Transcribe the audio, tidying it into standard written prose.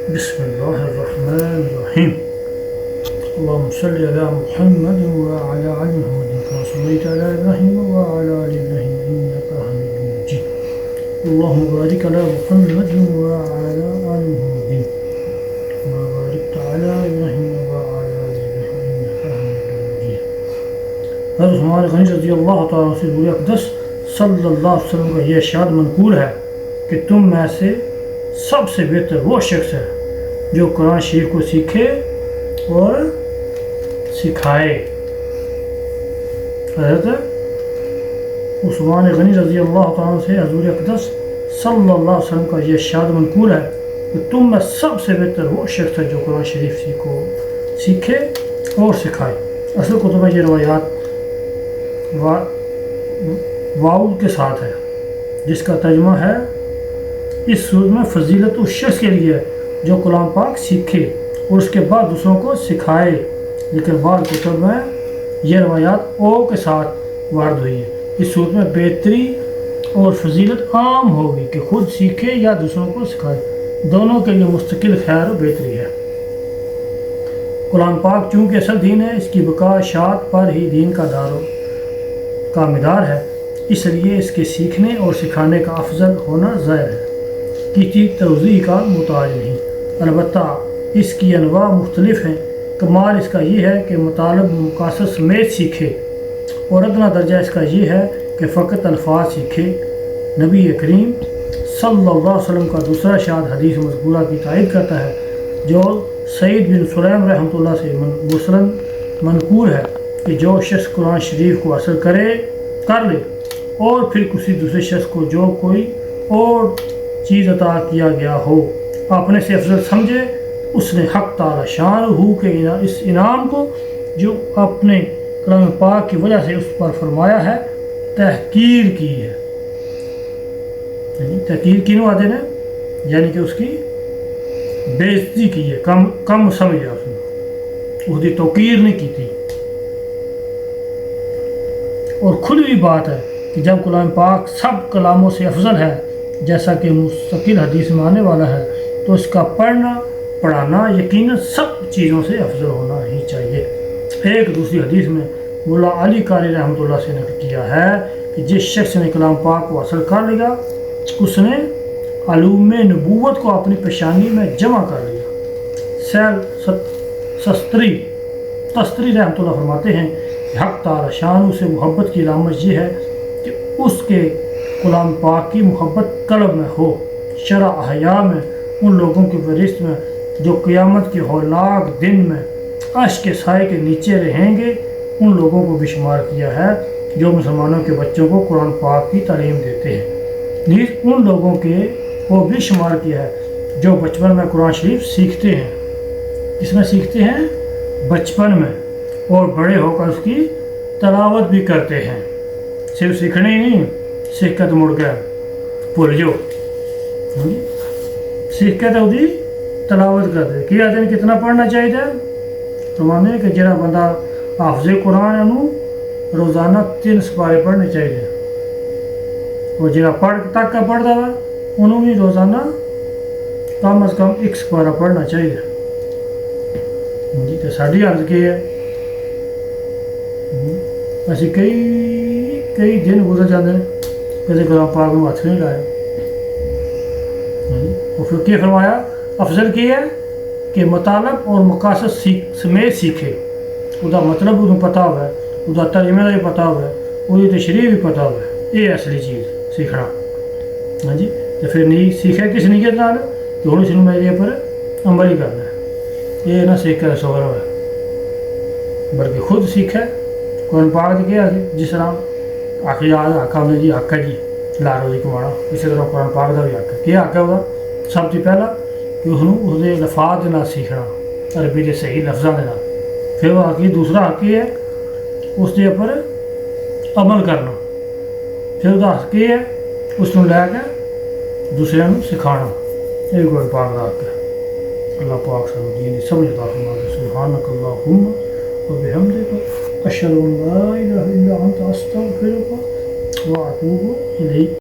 بسم اللہ الرحمن الرحیم اللہم صلی علی محمد وعلی آل محمد کما صلیت علی ابراہیم وعلی آل ابراہیم انک حمید مجید اللہم بارک علی محمد وعلی آل محمد کما بارکت علی ابراہیم وعلی آل ابراہیم انک حمید مجید۔ حضرت ہمارے غنی رضی اللہ تعالیٰ سے حضور اقدس صلی اللہ علیہ وسلم کا یہ ارشاد منقول ہے کہ تم میں سے سب سے بہتر وہ شخص ہے جو قرآن شریف کو سیکھے اور سکھائے۔ حضرت عثمان غنی رضی اللہ تعالیٰ سے حضور اقدس صلی اللہ علیہ وسلم کا یہ ارشاد منقول ہے کہ تم میں سب سے بہتر وہ شخص ہے جو قرآن شریف کو سیکھے اور سکھائے۔ اصل کتب میں یہ روایات واؤ کے ساتھ ہے جس کا ترجمہ ہے اس صورت میں فضیلت اس شخص کے لیے جو کلام پاک سیکھے اور اس کے بعد دوسروں کو سکھائے، لیکن بعض کتب میں یہ روایات او کے ساتھ وارد ہوئی ہے۔ اس صورت میں بہتری اور فضیلت عام ہوگی کہ خود سیکھے یا دوسروں کو سکھائے، دونوں کے لیے مستقل خیر و بہتری ہے۔ کلام پاک چونکہ اصل دین ہے، اس کی بقا اشاعت پر ہی دین کا مدار ہے، اس لیے اس کے سیکھنے اور سکھانے کا افضل ہونا ظاہر ہے، کسی توضیح کا محتاج نہیں۔ البتہ اس کی انواع مختلف ہیں۔ کمال اس کا یہ ہے کہ مطالب مقاصد سمیت سیکھے، اور ادنا درجہ اس کا یہ ہے کہ فقط الفاظ سیکھے۔ نبی کریم صلی اللہ علیہ وسلم کا دوسرا ارشاد حدیث مذکورہ کی تائید کرتا ہے جو سعید بن سلیم رحمۃ اللہ سے مرسلاً منقول ہے کہ جو شخص قرآن شریف کو حاصل کر لے اور پھر کسی دوسرے شخص کو جو کوئی اور چیز عطا کیا گیا ہو اپنے سے افضل سمجھے، اس نے حق تعالی شان ہو کے اس انعام کو جو اپنے کلام پاک کی وجہ سے اس پر فرمایا ہے تحقیر کی ہے۔ تحقیر کینوں آتے ہیں یعنی کہ اس کی بے عزتی کی ہے، کم سمجھا اس کی توقیر نہیں کی تھی۔ اور کھلی ہوئی بات ہے کہ جب کلام پاک سب کلاموں سے افضل ہے جیسا کہ مستقل حدیث میں آنے والا ہے، تو اس کا پڑھانا یقیناً سب چیزوں سے افضل ہونا ہی چاہیے۔ ایک دوسری حدیث میں مولا علی قاری رحمۃ اللہ سے نقل کیا ہے کہ جس شخص نے کلام پاک کو حاصل کر لیا اس نے علوم نبوت کو اپنی پیشانی میں جمع کر لیا۔ تستری رحمۃ اللہ فرماتے ہیں کہ حق تعالی شان سے محبت کی علامت یہ ہے کہ اس کے کلام پاک کی محبت قلب میں ہو۔ شرع احیاء میں ان لوگوں کی فہرست میں جو قیامت کے ہولناک دن میں عرش کے سائے کے نیچے رہیں گے، ان لوگوں کو بھی شمار کیا ہے جو مسلمانوں کے بچوں کو قرآن پاک کی تعلیم دیتے ہیں۔ نیز ان لوگوں کو بھی شمار کیا ہے جو بچپن میں قرآن شریف سیکھتے ہیں۔ اس میں سیکھتے ہیں بچپن میں، اور بڑے ہو کر اس کی تلاوت بھی کرتے ہیں۔ صرف سیکھنے ہی نہیں، سیکھ کے تو مڑ گئے بھول جو سیکھ کے تو دی تلاوت کرتے کیا دن کتنا پڑھنا چاہیے تو مانے کہ جڑا بندہ حافظ قرآن ہے انہوں روزانہ 3 سپارے پڑھنے چاہیے، اور جڑا پڑھ تک کا پڑھتا ہے انہوں بھی روزانہ کم از کم 1 سپارہ پڑھنا چاہیے۔ جی تو ساری عرض کی ہے اسی کئی دن گزر جاتے ہیں کدے کلام پاک میں ہاتھ نہیں لایا۔ اور پھر کیا فرمایا افضل کی ہے کہ مطالب اور مقاصد سمیت سیکھے، اس کا مطلب انہوں پتہ ہوا ہے، اس کا ترجمہ بھی پتہ ہوا ہے، اس کی تشریح بھی پتہ ہوا ہے، یہ اصلی چیز سیکھنا۔ ہاں جی تو پھر نہیں سیکھے کس نیت نال کہ ہوں اس میرے پر عمل ہی کرنا ہے، یہ نہ سیکھ کر سور ہوا بلکہ خود سیکھے۔ قرآن پاک نے کیا جس طرح آخر یاد حق نے جی حق ہے جی لا روزی کمانا، اسی طرح قرآن پاک کا بھی حق ہے۔ کیا حق ہے وہ سب سے پہلا کہ اس کے لفاظ نہ سیکھنا عربی کے صحیح لفظوں کے، پھر وہ حقی دوسرا حق یہ ہے اس کے اوپر عمل کرنا، پھر وہ حق یہ ہے اس کو لے کے دوسرے کو سکھانا، یہ قرآن پاک کا حق ہے۔ اللہ پاک سے دین سمجھتا فرما دے۔ سبحانک اللہم وبحمدک اشہد ان لا الہ الا انت استغفرک واتوب الیک۔